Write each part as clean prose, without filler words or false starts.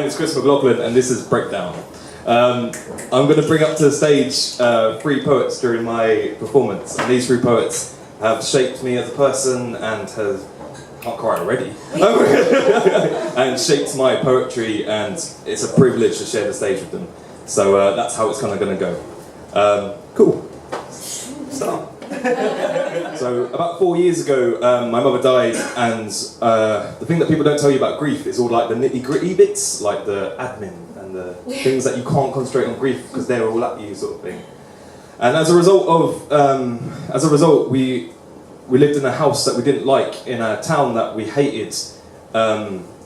is Chris McLoughlin, and this is Breakdown. I'm going to bring up to the stage 3 poets during my performance, and these 3 poets have shaped me as a person and have... can't cry already. And shaped my poetry, and it's a privilege to share the stage with them. So that's how it's kind of going to go. Cool. Start. So about 4 years ago, my mother died, and the thing that people don't tell you about grief is all like the nitty-gritty bits, like the admin and the things that you can't concentrate on grief because they're all at you, sort of thing. And as a result, we lived in a house that we didn't like, in a town that we hated,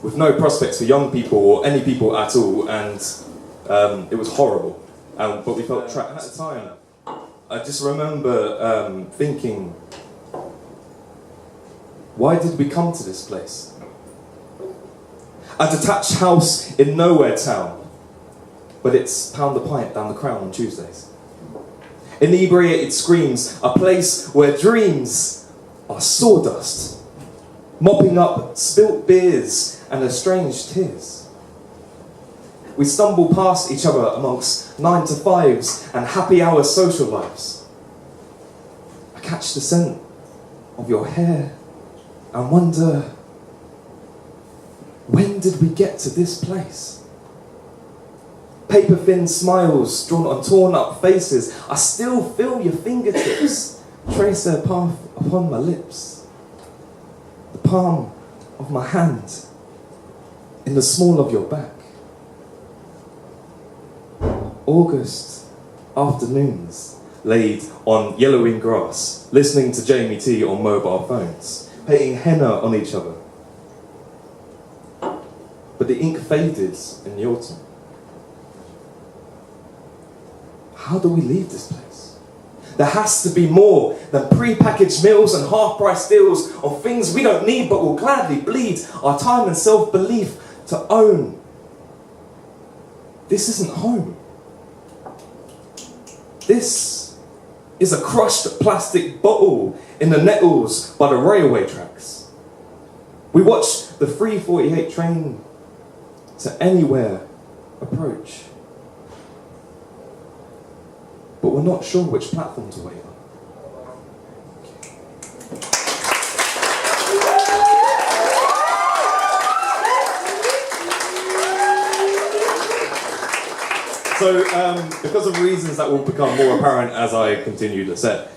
with no prospects for young people or any people at all, and it was horrible. But we felt trapped. At the time, I just remember thinking, why did we come to this place? A detached house in nowhere town, but it's pound a pint down the Crown on Tuesdays. Inebriated screams, a place where dreams are sawdust, mopping up spilt beers and estranged tears. We stumble past each other amongst 9 to 5s and happy hour social lives. I catch the scent of your hair and wonder, when did we get to this place? Paper-thin smiles drawn on torn-up faces. I still feel your fingertips trace their path upon my lips. The palm of my hand in the small of your back. August afternoons laid on yellowing grass, listening to Jamie T on mobile phones, painting henna on each other. But the ink faded in the autumn. How do we leave this place? There has to be more than pre-packaged meals and half-price deals on things we don't need but will gladly bleed our time and self-belief to own. This isn't home. This is a crushed plastic bottle in the nettles by the railway tracks. We watch the 3:48 train to anywhere approach, but we're not sure which platform to wait on. So, because of reasons that will become more apparent as I continue the set,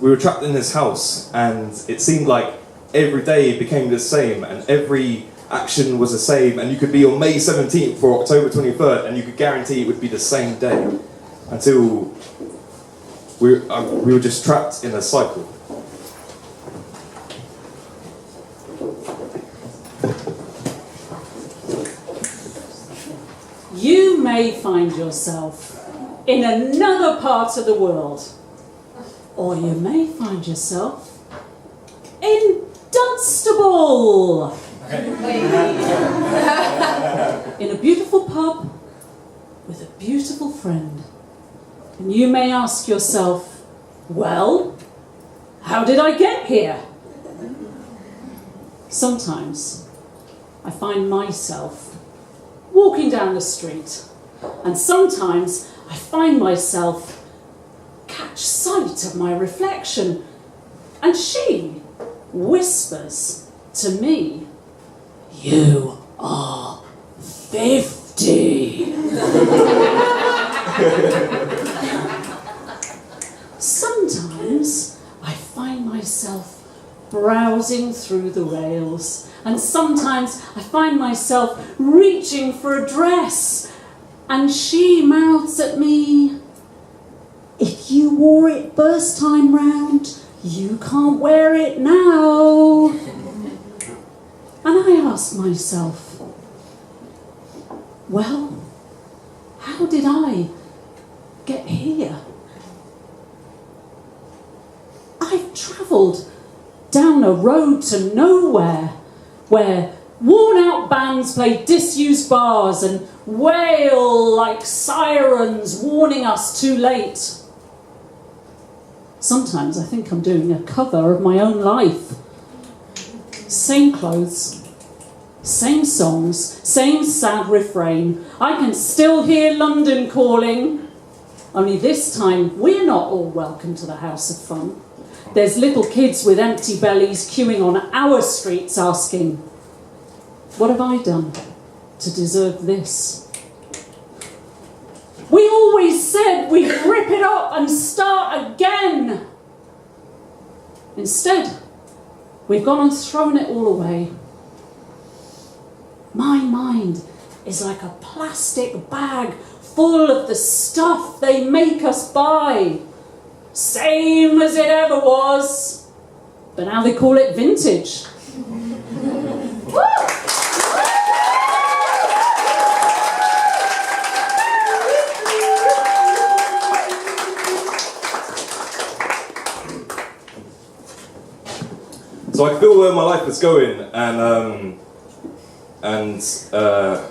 we were trapped in this house, and it seemed like every day became the same, and every action was the same, and you could be on May 17th for October 23rd, and you could guarantee it would be the same day, until we were just trapped in a cycle. You may find yourself in another part of the world, or you may find yourself in Dunstable, in a beautiful pub with a beautiful friend. And you may ask yourself, well, how did I get here? Sometimes I find myself walking down the street, and sometimes I find myself catch sight of my reflection, and she whispers to me, "You are 50. Sometimes I find myself browsing through the rails, and sometimes I find myself reaching for a dress, and she mouths at me, "If you wore it first time round, you can't wear it now." And I ask myself, well, how did I get here? I've travelled down a road to nowhere, where worn-out bands play disused bars and wail like sirens warning us too late. Sometimes I think I'm doing a cover of my own life. Same clothes, Same songs, same sad refrain. I can still hear London calling. Only this time, we're not all welcome to the House of Fun. There's little kids with empty bellies queuing on our streets asking, what have I done to deserve this? We always said we'd rip it up and start again. Instead, we've gone and thrown it all away. My mind is like a plastic bag full of the stuff they make us buy. Same as it ever was. But now they call it vintage. So I could feel where my life was going, and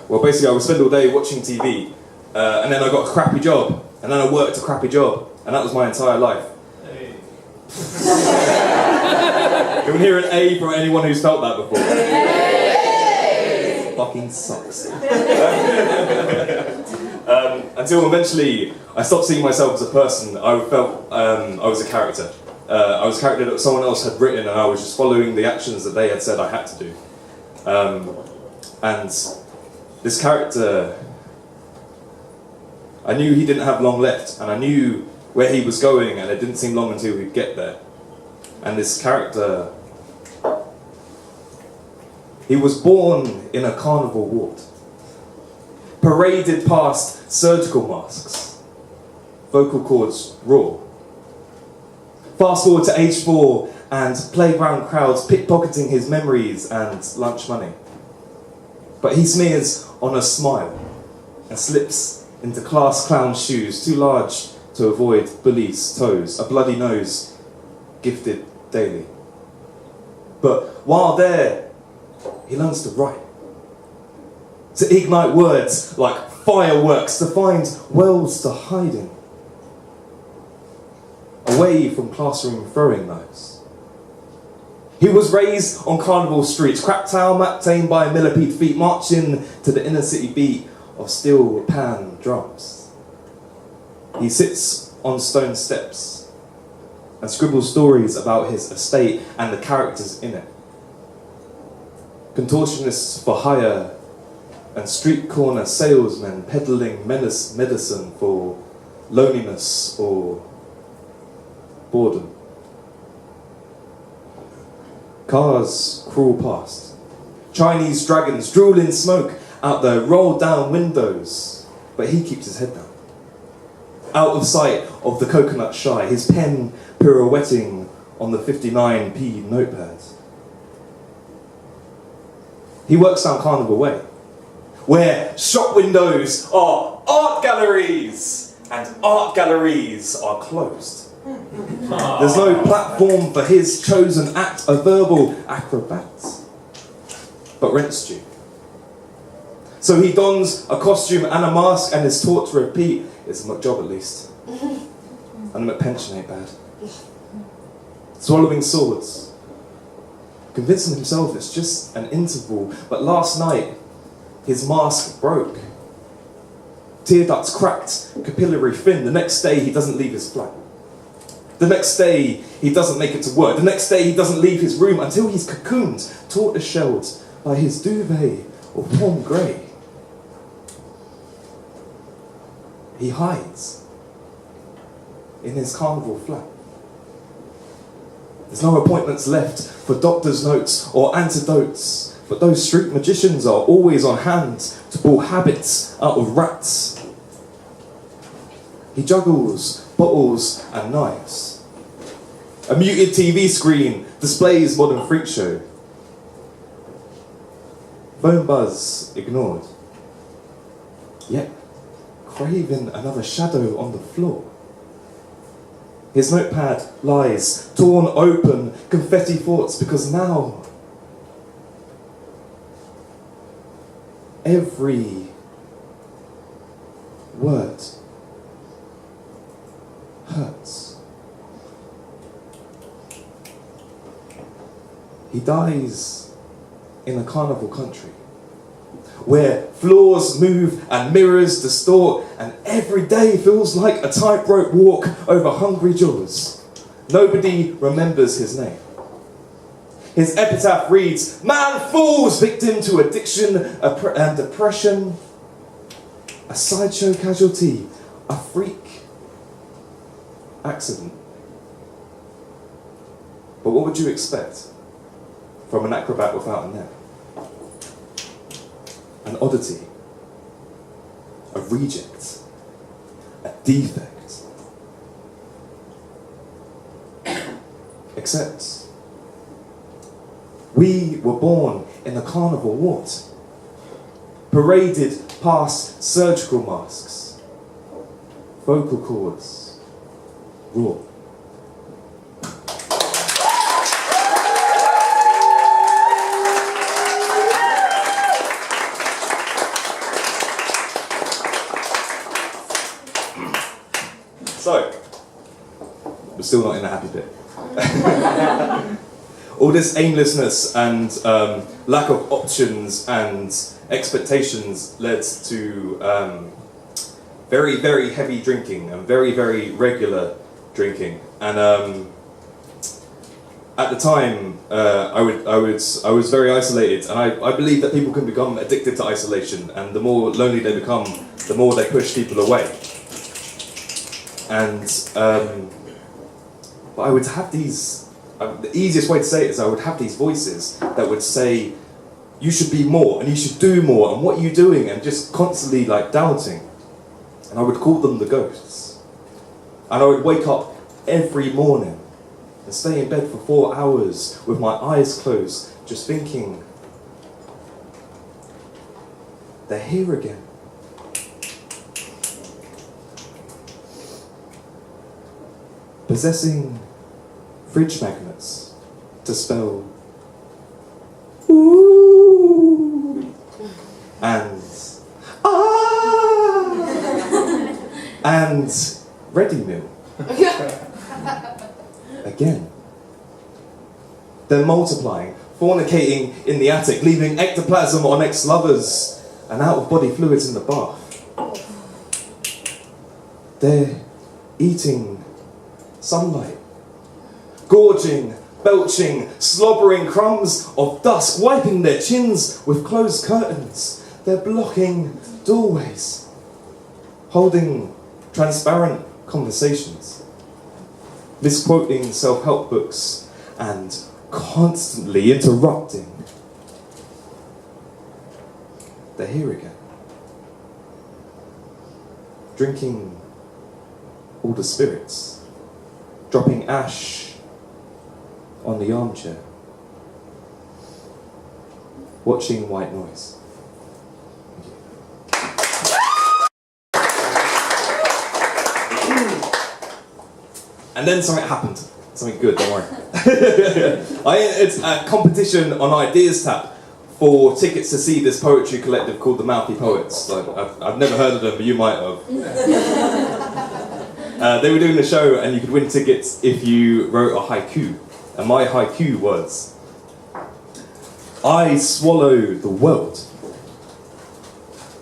well, basically I would spend all day watching TV, and then I got a crappy job, and then I worked a crappy job, and that was my entire life. Hey. Can we hear an A from anyone who's felt that before? Hey. Fucking sucks. Until eventually I stopped seeing myself as a person. I felt I was a character. I was a character that someone else had written, and I was just following the actions that they had said I had to do. And this character, I knew he didn't have long left, and I knew where he was going, and it didn't seem long until he'd get there. And this character, he was born in a carnival ward, paraded past surgical masks, vocal cords raw. Fast forward to age 4 and playground crowds pickpocketing his memories and lunch money. But he smears on a smile and slips into class clown shoes too large to avoid bullies' toes, a bloody nose gifted daily. But while there, he learns to write, to ignite words like fireworks, to find wells to hide in, away from classroom throwing knives. He was raised on carnival streets, cracked towel mat tamed by millipede feet, marching to the inner city beat of steel pan drums. He sits on stone steps and scribbles stories about his estate and the characters in it. Contortionists for hire and street corner salesmen peddling medicine for loneliness or boredom. Cars crawl past. Chinese dragons drool in smoke out their rolled down windows, but he keeps his head down. Out of sight of the coconut shy, his pen pirouetting on the 59p notepad. He works down Carnival Way, where shop windows are art galleries, and art galleries are closed. There's no platform for his chosen act, a verbal acrobat, but rent's due. So he dons a costume and a mask and is taught to repeat, it's a job at least. And the pension ain't bad. Swallowing swords, convincing himself it's just an interval, but last night his mask broke. Tear ducts cracked, capillary thin. The next day he doesn't leave his flat. The next day, he doesn't make it to work. The next day, he doesn't leave his room until he's cocooned, tortoise-shelled by his duvet of warm grey. He hides in his carnival flat. There's no appointments left for doctor's notes or antidotes, but those street magicians are always on hand to pull habits out of rats. He juggles bottles and knives. A muted TV screen displays modern freak show. Phone buzz ignored. Yet, craving another shadow on the floor. His notepad lies, torn open, confetti thoughts, because now every word hurts. He dies in a carnival country. where floors move and mirrors distort, and every day feels like a tightrope walk over hungry jaws. Nobody remembers his name. His epitaph reads, "Man falls victim to addiction and depression, a sideshow casualty, a freak accident." But what would you expect from an acrobat without a net? An oddity, a reject, a defect. Except we were born in a carnival ward, paraded past surgical masks, vocal cords raw. So, we're still not in the happy bit. All this aimlessness and lack of options and expectations led to very, very heavy drinking and very, very regular drinking. And at the time, I was very isolated, and I believe that people can become addicted to isolation, and the more lonely they become, the more they push people away. And but I would have these. The easiest way to say it is I would have these voices that would say, "You should be more, and you should do more, and what are you doing?" And just constantly like doubting. And I would call them the ghosts. And I would wake up every morning and stay in bed for 4 hours with my eyes closed, just thinking, they're here again. Possessing fridge magnets to spell ooh and ah and ready meal again. They're multiplying, fornicating in the attic, leaving ectoplasm on ex-lovers and out-of-body fluids in the bath. They're eating sunlight, gorging, belching, slobbering crumbs of dusk, wiping their chins with closed curtains. They're blocking doorways, holding transparent conversations, misquoting self-help books, and constantly interrupting. They're here again, drinking all the spirits, dropping ash on the armchair, watching white noise. And then something happened. Something good, don't worry. It's a competition on Ideas Tap for tickets to see this poetry collective called the Mouthy Poets. I've never heard of them, but you might have. They were doing a show, and you could win tickets if you wrote a haiku. And my haiku was, "I swallow the world.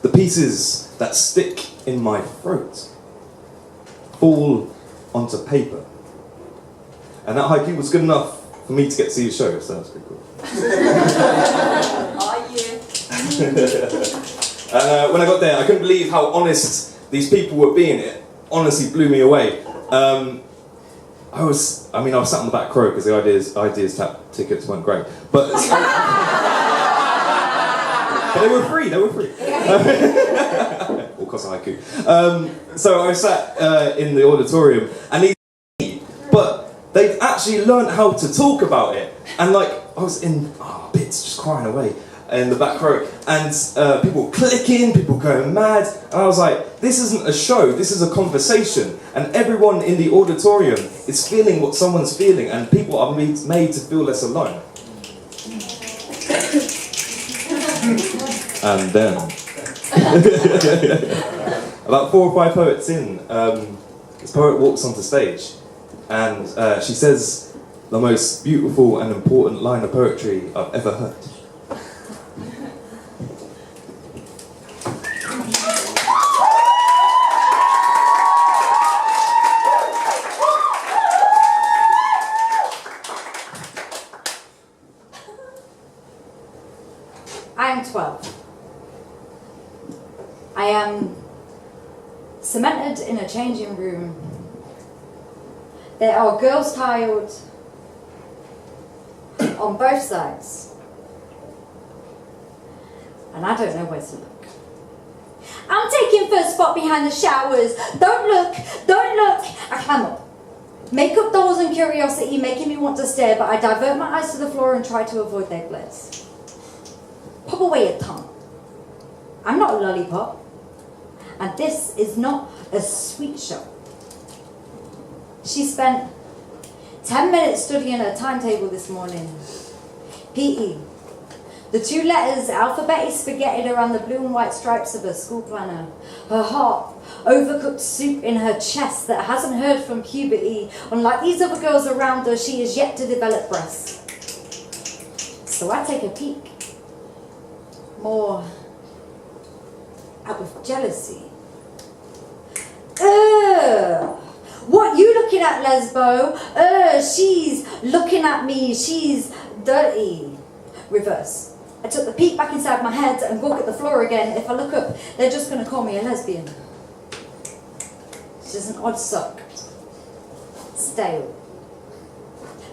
The pieces that stick in my throat fall onto paper." And that haiku was good enough for me to get to see the show, so that's pretty cool. Oh, yeah. And when I got there, I couldn't believe how honest these people were being. It honestly blew me away. I was sat on the back row because the Ideas Tap tickets weren't great, but they were free. All cost a haiku. So I sat in the auditorium, and but they'd actually learned how to talk about it, and I was in bits, just crying away in the back row, and people clicking, people going mad, and I was like, this isn't a show, this is a conversation, and everyone in the auditorium is feeling what someone's feeling, and people are made to feel less alone. And then, about 4 or 5 poets in, this poet walks onto stage, and she says the most beautiful and important line of poetry I've ever heard. I am cemented in a changing room. There are girls tiled on both sides. And I don't know where to look. I'm taking first spot behind the showers. Don't look, don't look. I climb up. Makeup dolls and curiosity making me want to stare, but I divert my eyes to the floor and try to avoid their glares. Pop away your tongue. I'm not a lollipop. And this is not a sweet show. She spent 10 minutes studying her timetable this morning. PE. The two letters alphabetically spaghettied around the blue and white stripes of her school planner. Her heart, overcooked soup in her chest that hasn't heard from puberty. Unlike these other girls around her, she is yet to develop breasts. So I take a peek. More out of jealousy. What you looking at, Lesbo? She's looking at me. She's dirty. Reverse. I took the peek back inside my head and walk at the floor again. If I look up, they're just going to call me a lesbian. She's an odd sock. Stale.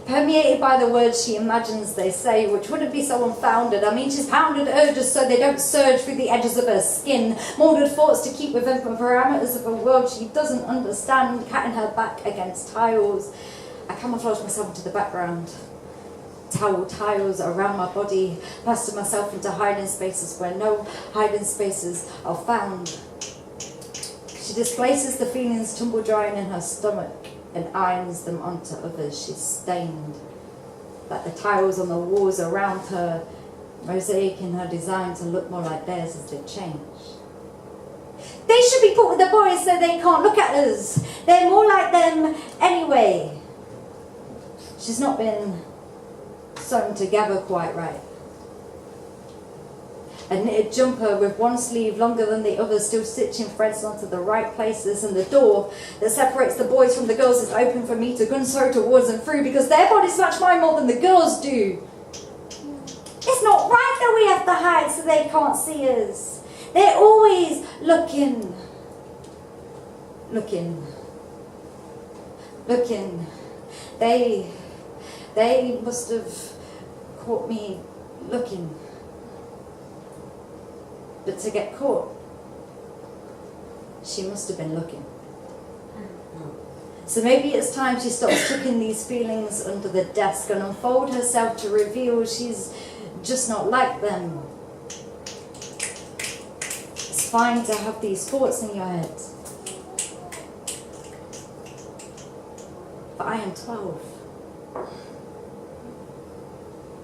Permeated by the words she imagines they say, which wouldn't be so unfounded. I mean, she's pounded urges so they don't surge through the edges of her skin. Moulded thoughts to keep within the parameters of a world she doesn't understand, catting her back against tiles. I camouflage myself into the background. Towel tiles around my body, pasting myself into hiding spaces where no hiding spaces are found. She displaces the feelings tumble drying in her stomach and irons them onto others. She's stained, like the tiles on the walls around her, mosaic in her design to look more like theirs as they change. They should be put with the boys so they can't look at us. They're more like them anyway. She's not been sewn together quite right. A knitted jumper with one sleeve longer than the other, still stitching threads onto the right places, and the door that separates the boys from the girls is open for me to gun so towards and through, because their bodies match mine more than the girls do. It's not right that we have to hide so they can't see us. They're always looking. They must have caught me looking. But to get caught, she must have been looking. So maybe it's time she stops tucking these feelings under the desk and unfold herself to reveal she's just not like them. It's fine to have these thoughts in your head. But I am 12.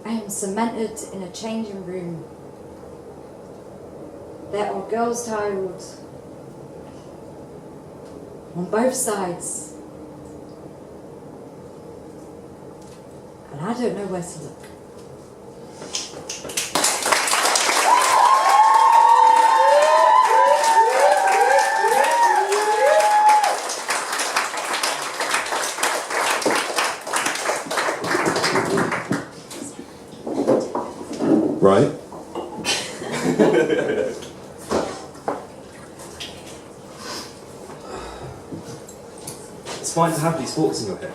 I am cemented in a changing room. There are girls tiled on both sides. And I don't know where to look. Right? It's fine to have these thoughts in your head.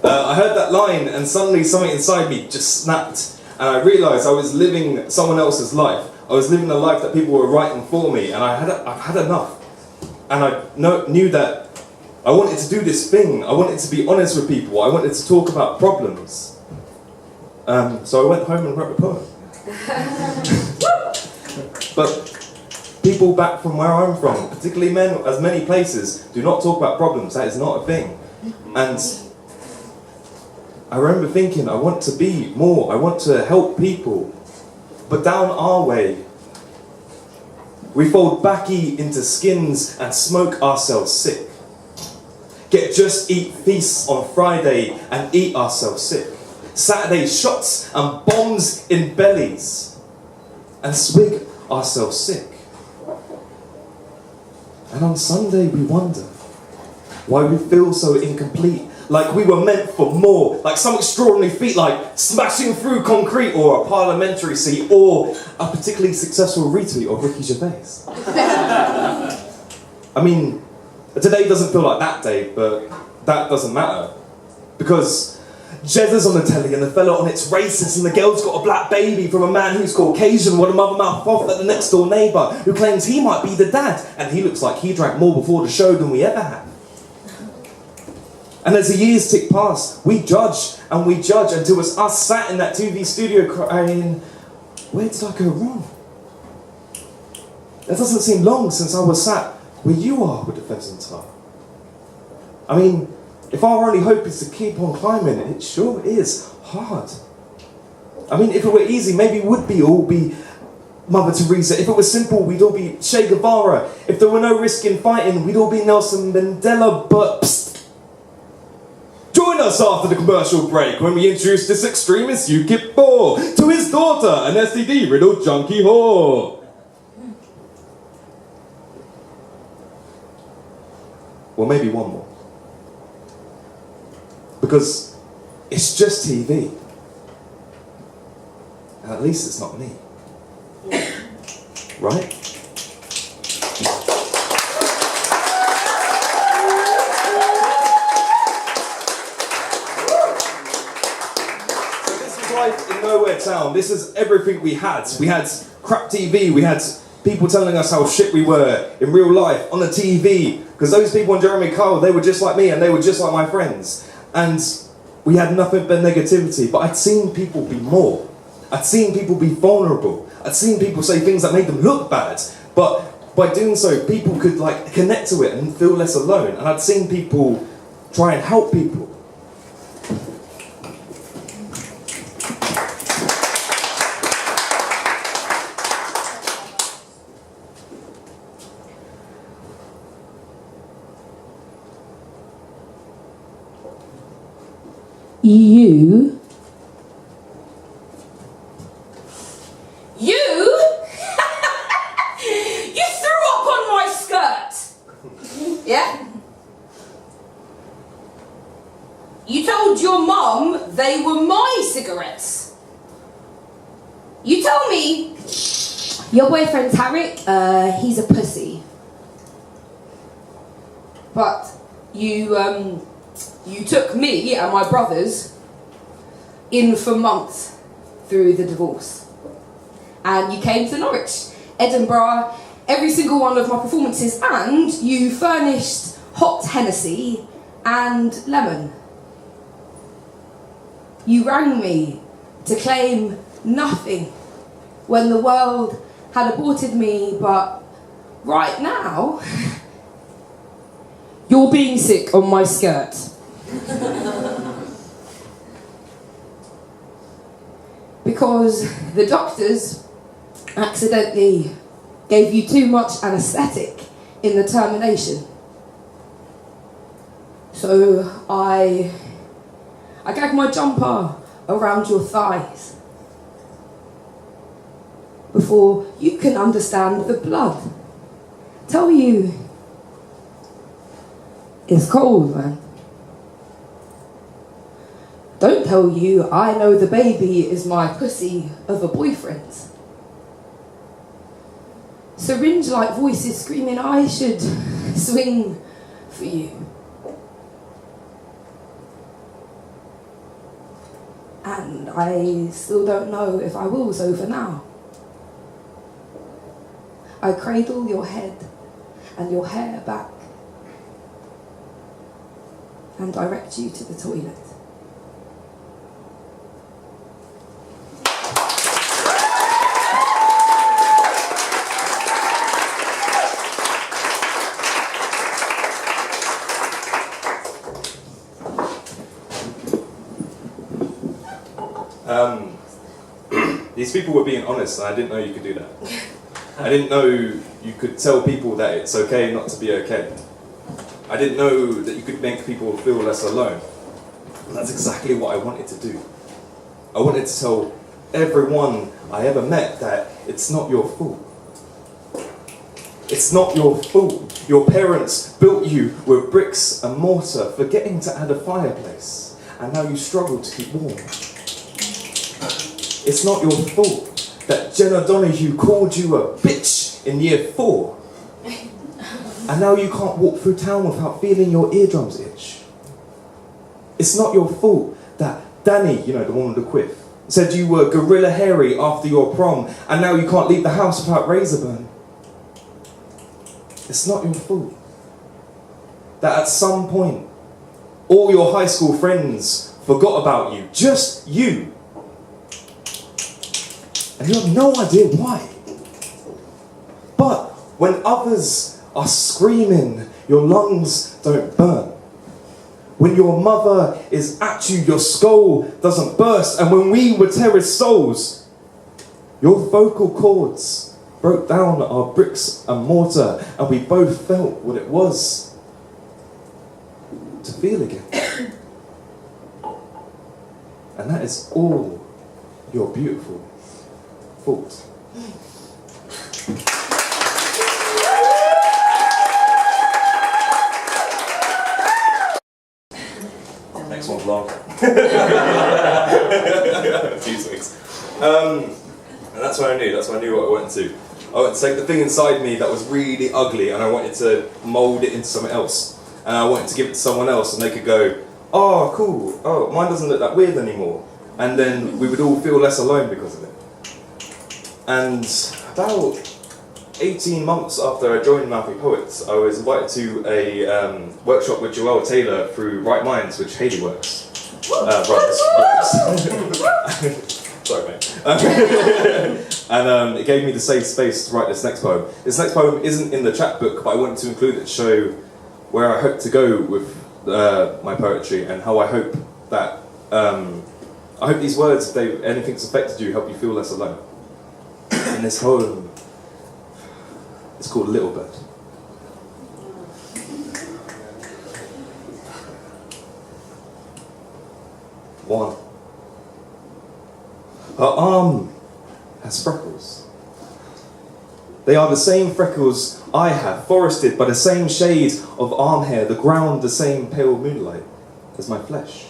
I heard that line and suddenly something inside me just snapped, and I realised I was living someone else's life. I was living a life that people were writing for me, and I've had enough. And I knew that I wanted to do this thing. I wanted to be honest with people. I wanted to talk about problems. So I went home and wrote a poem. But people back from where I'm from, particularly men, as many places, do not talk about problems. That is not a thing. And I remember thinking, I want to be more. I want to help people. But down our way, we fold baccy into skins and smoke ourselves sick. Just eat feasts on Friday and eat ourselves sick. Saturday shots and bombs in bellies and swig ourselves sick. And on Sunday we wonder why we feel so incomplete, like we were meant for more, like some extraordinary feat like smashing through concrete or a parliamentary seat or a particularly successful retweet of Ricky Gervais. I mean, today doesn't feel like that day, but that doesn't matter. Because Jezza's on the telly and the fella on it's racist and the girl's got a black baby from a man who's Caucasian with a mother mouth off at the next door neighbour who claims he might be the dad and he looks like he drank more before the show than we ever had. And as the years tick past, we judge and we judge until it's us sat in that TV studio crying, where did I go wrong? It doesn't seem long since I was sat where you are with the pheasant tar. I mean, if our only hope is to keep on climbing, it sure is hard. I mean, if it were easy, maybe we'd all be Mother Teresa. If it was simple, we'd all be Che Guevara. If there were no risk in fighting, we'd all be Nelson Mandela, but psst. Join us after the commercial break when we introduce this extremist UKIP bore to his daughter, an STD-riddled junkie whore. Well, maybe one more. Because it's just TV. And at least it's not me. Right? So this is life in Nowhere Town. This is everything we had. We had crap TV. We had people telling us how shit we were in real life, on the TV. Because those people on Jeremy Kyle, they were just like me and they were just like my friends. And we had nothing but negativity, but I'd seen people be more. I'd seen people be vulnerable. I'd seen people say things that made them look bad, but by doing so, people could like connect to it and feel less alone. And I'd seen people try and help people. You threw up on my skirt. Yeah? You told your mum they were my cigarettes. You told me your boyfriend Tarek, he's a pussy. But you took me and my brothers in for months through the divorce. And you came to Norwich, Edinburgh, every single one of my performances, and you furnished hot Hennessy and lemon. You rang me to claim nothing when the world had aborted me, but right now, you're being sick on my skirt. Because the doctors accidentally gave you too much anaesthetic in the termination. So I gagged my jumper around your thighs before you can understand the blood. Tell you it's cold, man. Don't tell you I know the baby is my pussy of a boyfriend's. Syringe-like voices screaming I should swing for you. And I still don't know if I will, so for now. I cradle your head and your hair back and direct you to the toilet. These people were being honest, and I didn't know you could do that. I didn't know you could tell people that it's okay not to be okay. I didn't know that you could make people feel less alone. And that's exactly what I wanted to do. I wanted to tell everyone I ever met that it's not your fault. It's not your fault. Your parents built you with bricks and mortar, forgetting to add a fireplace, and now you struggle to keep warm. It's not your fault that Jenna Donahue called you a bitch in year 4, and now you can't walk through town without feeling your eardrums itch. It's not your fault that Danny, you know, the one with the quiff, said you were gorilla hairy after your prom, and now you can't leave the house without razor burn. It's not your fault that at some point all your high school friends forgot about you, just you, and you have no idea why. But when others are screaming, your lungs don't burn. When your mother is at you, your skull doesn't burst. And when we were terraced souls, your vocal cords broke down our bricks and mortar, and we both felt what it was to feel again. And that is all your beautiful fault. Next one's long. 2 weeks. And that's what I knew. That's what I knew what I wanted to. I wanted to take the thing inside me that was really ugly, and I wanted to mould it into something else. And I wanted to give it to someone else, and they could go, "Oh, cool. Oh, mine doesn't look that weird anymore." And then we would all feel less alone because of it. And about 18 months after I joined Mouthy Poets, I was invited to a workshop with Joelle Taylor through Right Minds, which Hayley works. Sorry, mate. And it gave me the safe space to write this next poem. This next poem isn't in the chapbook, but I wanted to include it to show where I hope to go with my poetry, and how I hope that I hope these words, if anything's affected you, help you feel less alone. And this poem, it's called Little Bird. One. Her arm has freckles. They are the same freckles I have, forested by the same shade of arm hair, the ground the same pale moonlight as my flesh.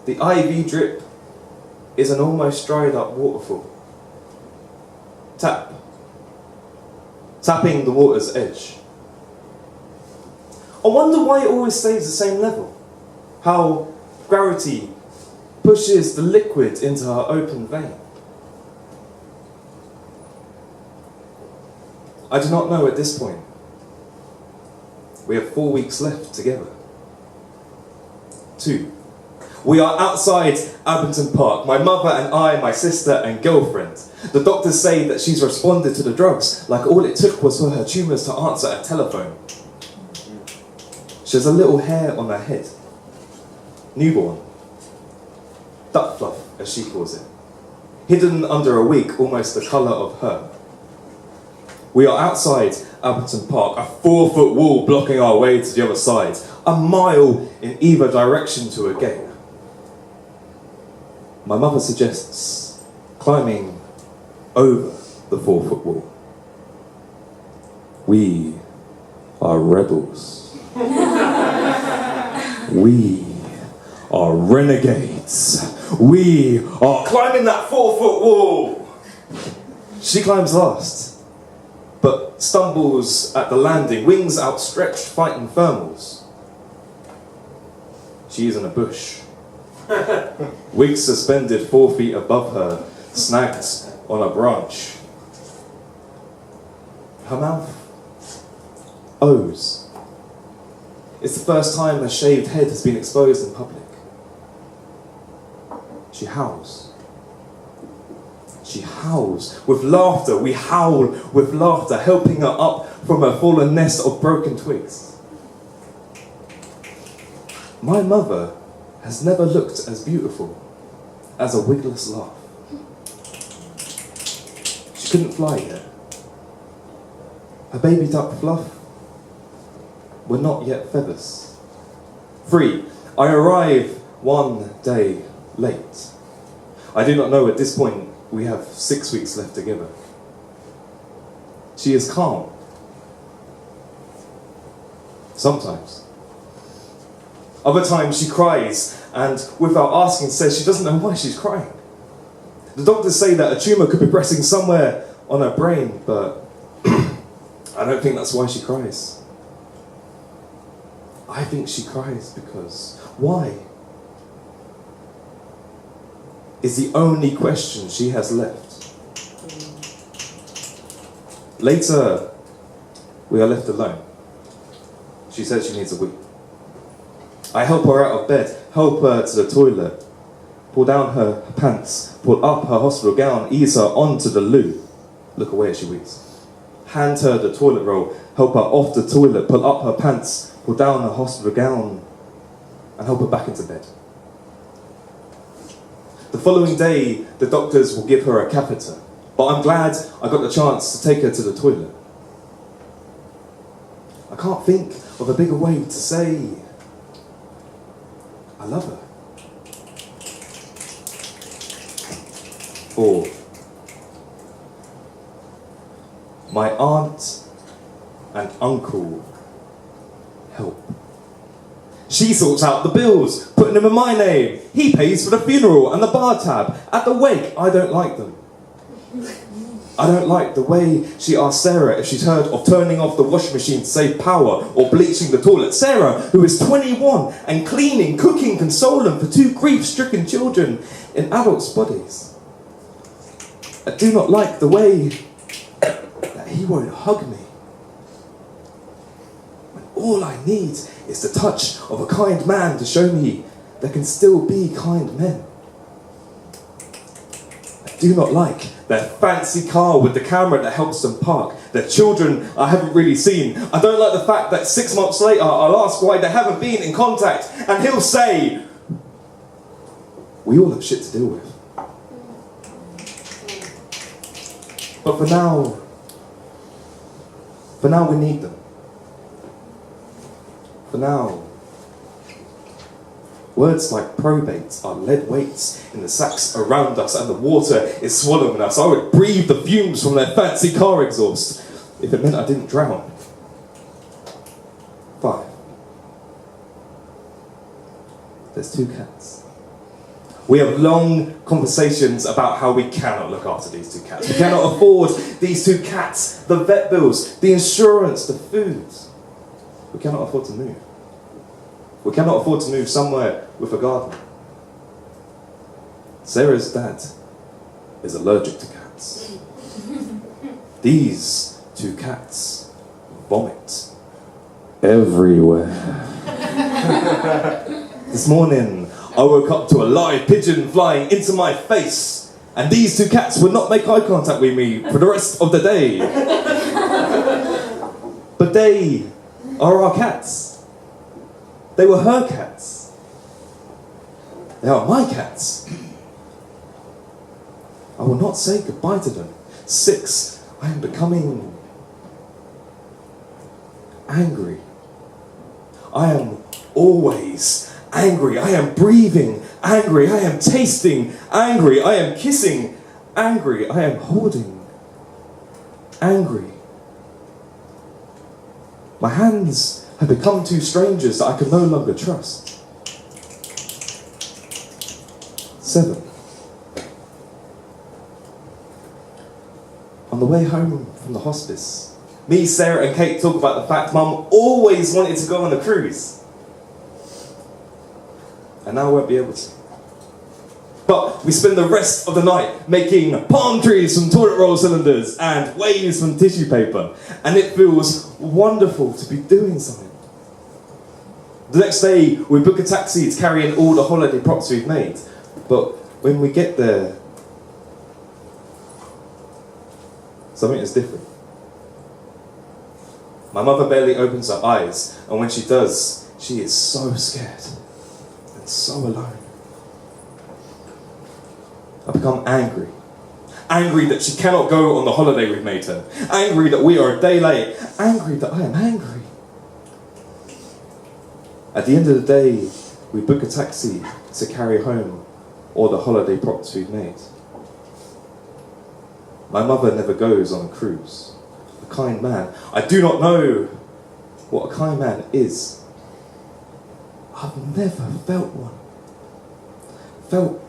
The IV drip is an almost dried up waterfall. Tap. Tapping the water's edge. I wonder why it always stays the same level. How gravity pushes the liquid into her open vein. I do not know at this point. We have 4 weeks left together. 2. We are outside Abington Park, my mother and I, my sister and girlfriend. The doctors say that she's responded to the drugs, like all it took was for her tumours to answer a telephone. She has a little hair on her head. Newborn. Duck fluff, as she calls it. Hidden under a wig, almost the colour of her. We are outside Abington Park, a 4-foot wall blocking our way to the other side, a mile in either direction to a gate. My mother suggests climbing over the 4-foot wall. We are rebels. We are renegades. We are climbing that 4-foot wall. She climbs last, but stumbles at the landing, wings outstretched, fighting thermals. She is in a bush. Wig suspended 4 feet above her, snagged on a branch. Her mouth O's. It's the first time her shaved head has been exposed in public. She howls. She howls with laughter. We howl with laughter, helping her up from her fallen nest of broken twigs. My mother has never looked as beautiful as a wigless laugh. She couldn't fly yet. Her baby duck fluff were not yet feathers. 3. I arrive 1 day late. I do not know at this point we have 6 weeks left together. She is calm. Sometimes. Other times she cries and without asking says she doesn't know why she's crying. The doctors say that a tumour could be resting somewhere on her brain, but I don't think that's why she cries. I think she cries because why is the only question she has left. Later, we are left alone. She says she needs a wee. I help her out of bed, help her to the toilet, pull down her pants, pull up her hospital gown, ease her onto the loo. Look away as she weeps. Hand her the toilet roll, help her off the toilet, pull up her pants, pull down her hospital gown, and help her back into bed. The following day, the doctors will give her a catheter, but I'm glad I got the chance to take her to the toilet. I can't think of a bigger way to say I love her. Or my aunt and uncle help. She sorts out the bills, putting them in my name. He pays for the funeral and the bar tab. At the wake, I don't like them. I don't like the way she asked Sarah if she's heard of turning off the washing machine to save power or bleaching the toilet. Sarah, who is 21 and cleaning, cooking, consoling for 2 grief-stricken children in adults' bodies. I do not like the way that he won't hug me. When all I need is the touch of a kind man to show me there can still be kind men. I do not like their fancy car with the camera that helps them park. Their children I haven't really seen. I don't like the fact that 6 months later I'll ask why they haven't been in contact and he'll say, we all have shit to deal with. But for now we need them. For now, words like probate are lead weights in the sacks around us and the water is swallowing us. I would breathe the fumes from their fancy car exhaust if it meant I didn't drown. 5. There's 2 cats. We have long conversations about how we cannot look after these 2 cats. We cannot afford these 2 cats, the vet bills, the insurance, the food. We cannot afford to move. We cannot afford to move somewhere with a garden. Sarah's dad is allergic to cats. These 2 cats vomit everywhere. This morning, I woke up to a live pigeon flying into my face, and these 2 cats would not make eye contact with me for the rest of the day. But they are our cats. They were her cats. They are my cats. I will not say goodbye to them. 6, I am becoming angry. I am always angry. I am breathing angry. I am tasting angry. I am kissing angry. I am holding angry. My hands have become 2 strangers that I can no longer trust. 7. On the way home from the hospice, me, Sarah and Kate talk about the fact Mum always wanted to go on a cruise. And now I won't be able to. But we spend the rest of the night making palm trees from toilet roll cylinders and waves from tissue paper. And it feels wonderful to be doing something. The next day, we book a taxi to carry in all the holiday props we've made. But when we get there, something is different. My mother barely opens her eyes, and when she does, she is so scared and so alone. I become angry. Angry that she cannot go on the holiday we've made her. Angry that we are a day late. Angry that I am angry. At the end of the day, we book a taxi to carry home all the holiday props we've made. My mother never goes on a cruise. a kind man. I do not know what a kind man is. I've never felt one. Felt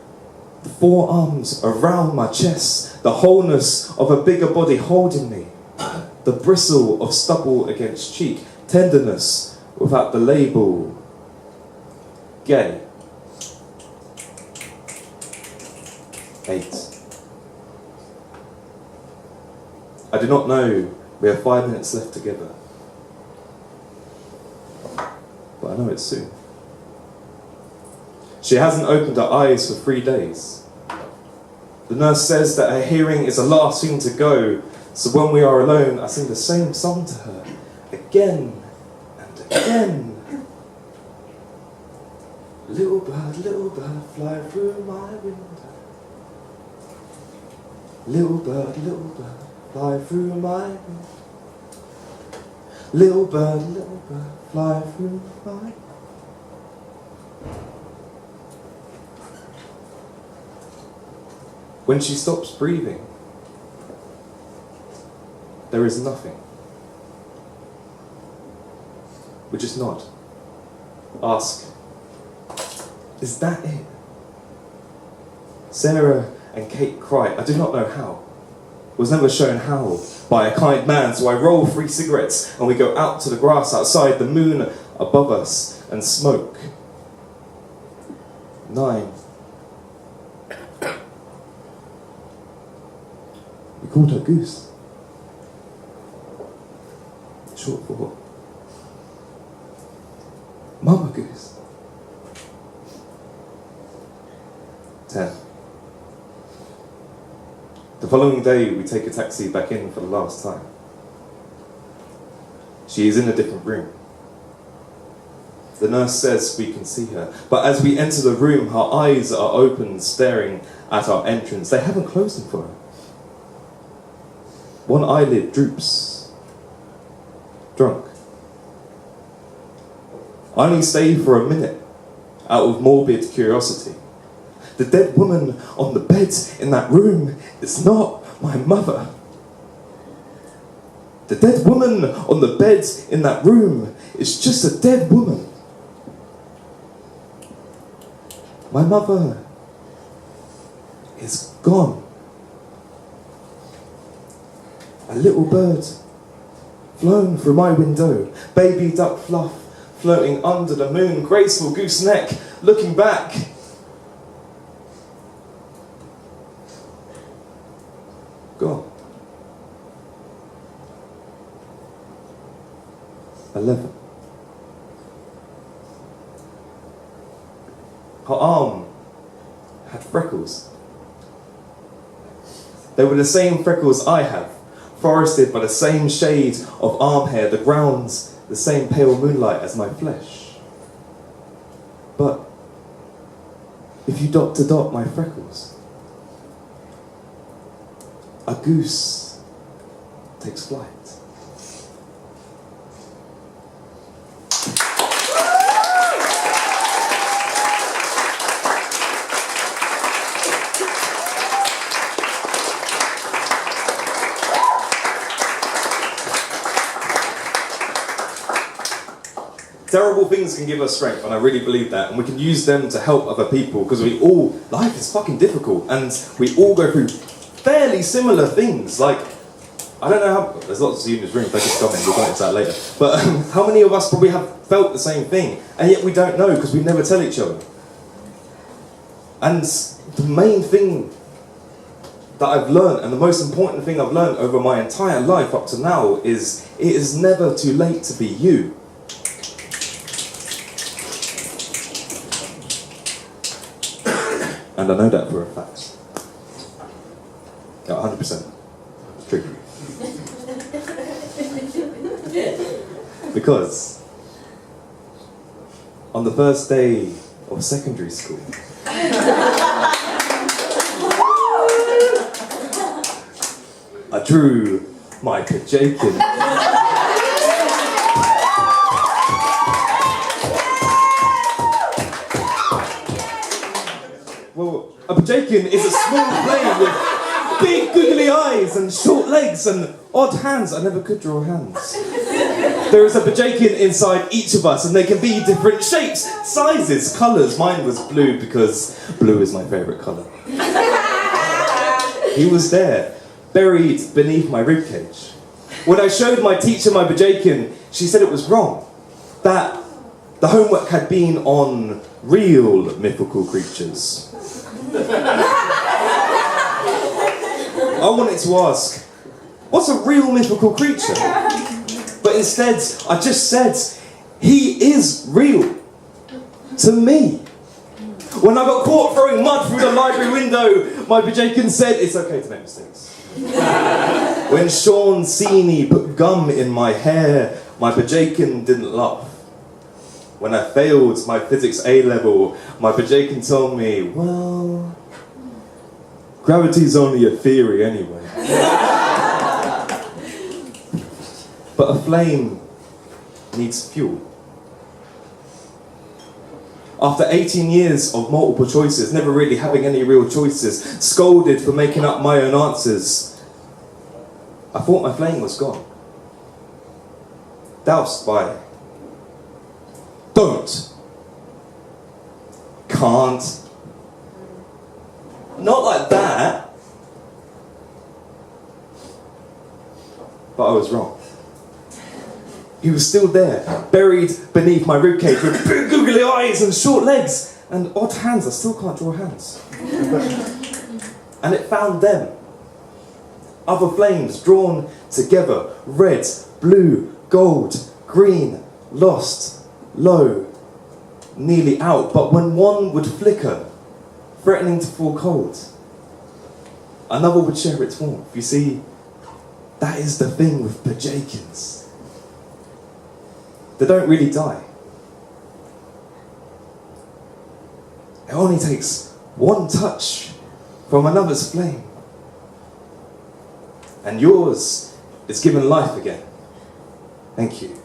the forearms around my chest, the wholeness of a bigger body holding me, the bristle of stubble against cheek, tenderness without the label. Gay. 8. I do not know we have 5 minutes left together, but I know it's soon. She hasn't opened her eyes for 3 days. The nurse says that her hearing is the last thing to go, so when we are alone, I sing the same song to her, again and again. Little bird, fly through my window. Little bird, fly through my window. Little bird, fly through my. When she stops breathing, there is nothing. We just nod. Ask, is that it? Sarah and Cate cry. I do not know how. Was never shown how by a kind man, so I roll 3 cigarettes and we go out to the grass outside, the moon above us, and smoke. 9. We called her Goose. Short for Mama Goose. 10. The following day, we take a taxi back in for the last time. She is in a different room. The nurse says we can see her, but as we enter the room, her eyes are open, staring at our entrance. They haven't closed them for her. One eyelid droops. Drunk. I only stay for a minute, out of morbid curiosity. The dead woman on the bed in that room is not my mother. The dead woman on the bed in that room is just a dead woman. My mother is gone. A little bird flown through my window, baby duck fluff floating under the moon, graceful gooseneck looking back. Gone. 11. Her arm had freckles. They were the same freckles I have, forested by the same shade of arm hair, the grounds, the same pale moonlight as my flesh. But if you dot to dot my freckles, a goose takes flight. Terrible things can give us strength, and I really believe that, and we can use them to help other people, because life is fucking difficult, and we all go through fairly similar things. Like, I don't know how, there's lots of you in this room, thank you for coming, we'll go into that later, but how many of us probably have felt the same thing, and yet we don't know, because we never tell each other. And the main thing that I've learned, and the most important thing I've learned over my entire life up to now, is it is never too late to be you. And I know that for a fact. 100%. It's true. Because on the first day of secondary school, I drew my Jakin. Well, a Jakin is a small plane with big googly eyes and short legs and odd hands. I never could draw hands. There is a bajakin inside each of us, and they can be different shapes, sizes, colours. Mine was blue because blue is my favourite colour. He was there, buried beneath my ribcage. When I showed my teacher my bajakin, she said it was wrong. That the homework had been on real mythical creatures. I wanted to ask, what's a real mythical creature? But instead, I just said, he is real. To me. When I got caught throwing mud through the library window, my bajakin said, it's okay to make mistakes. When Sean Seeney put gum in my hair, my bajakin didn't laugh. When I failed my physics A-level, my bajakin told me, well, gravity's only a theory anyway. But a flame needs fuel. After 18 years of multiple choices, never really having any real choices, scolded for making up my own answers, I thought my flame was gone. Doused by don't, can't, not like that. But I was wrong. He was still there, buried beneath my ribcage with big googly eyes and short legs and odd hands. I still can't draw hands. And it found them. Other flames drawn together, red, blue, gold, green, lost, low, nearly out. But when one would flicker, threatening to fall cold, another would share its warmth. You see, that is the thing with bajakins. They don't really die. It only takes one touch from another's flame, and yours is given life again. Thank you.